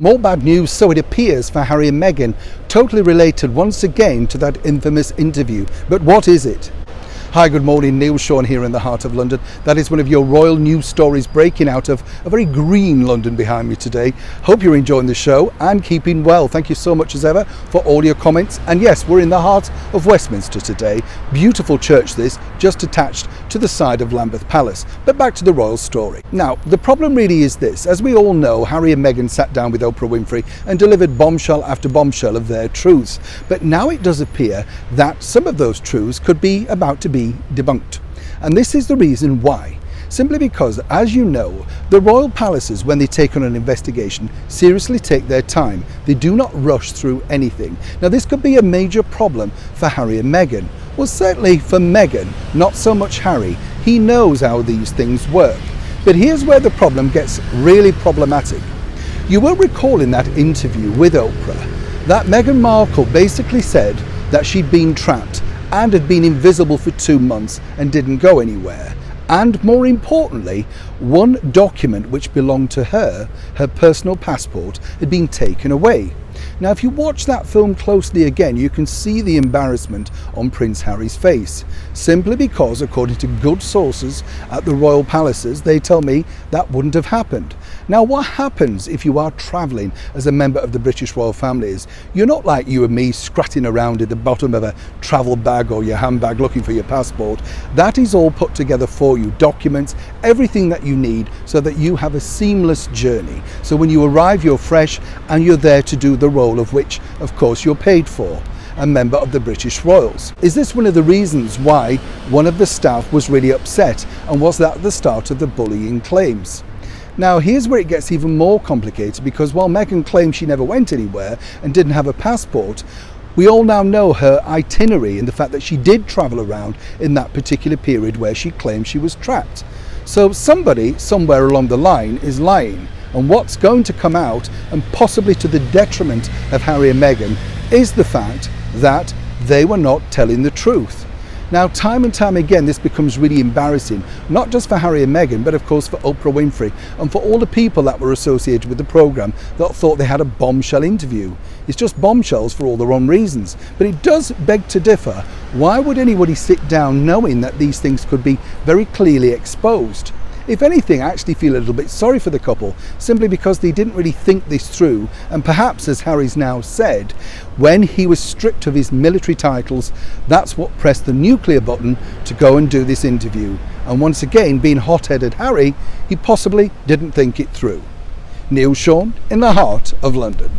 More bad news, so it appears, for Harry and Meghan, totally related once again to that infamous interview. But what is it? Hi, good morning, Neil Sean here in the heart of London. That is one of your royal news stories breaking out of a very green London behind me today. Hope you're enjoying the show and keeping well. Thank you so much as ever for all your comments. And yes, we're in the heart of Westminster today. Beautiful church this, just attached to the side of Lambeth Palace. But back to the royal story. Now, the problem really is this. As we all know, Harry and Meghan sat down with Oprah Winfrey and delivered bombshell after bombshell of their truths. But now it does appear that some of those truths could be about to be debunked. And this is the reason why. Simply because, as you know, the royal palaces, when they take on an investigation, seriously take their time. They do not rush through anything. Now, this could be a major problem for Harry and Meghan. Well, certainly for Meghan, not so much Harry. He knows how these things work. But here's where the problem gets really problematic. You will recall in that interview with Oprah that Meghan Markle basically said that she'd been trapped and had been invisible for 2 months and didn't go anywhere. And more importantly, one document which belonged to her, her personal passport, had been taken away. Now, if you watch that film closely again, you can see the embarrassment on Prince Harry's face, simply because, according to good sources at the royal palaces, they tell me that wouldn't have happened. Now, what happens if you are travelling as a member of the British royal family is you're not like you and me scratching around at the bottom of a travel bag or your handbag looking for your passport. That is all put together for you, documents, everything that you need so that you have a seamless journey. So when you arrive, you're fresh and you're there to do the role of which, of course, you're paid for, a member of the British Royals. Is this one of the reasons why one of the staff was really upset, and was that the start of the bullying claims? Now, here's where it gets even more complicated, because while Meghan claims she never went anywhere and didn't have a passport, we all now know her itinerary and the fact that she did travel around in that particular period where she claimed she was trapped. So somebody somewhere along the line is lying. And what's going to come out, and possibly to the detriment of Harry and Meghan, is the fact that they were not telling the truth. Now, time and time again, this becomes really embarrassing, not just for Harry and Meghan, but of course for Oprah Winfrey and for all the people that were associated with the programme that thought they had a bombshell interview. It's just bombshells for all the wrong reasons. But it does beg to differ. Why would anybody sit down knowing that these things could be very clearly exposed? If anything, I actually feel a little bit sorry for the couple, simply because they didn't really think this through. And perhaps, as Harry's now said, when he was stripped of his military titles, that's what pressed the nuclear button to go and do this interview. And once again, being hot-headed Harry, he possibly didn't think it through. Neil Sean in the heart of London.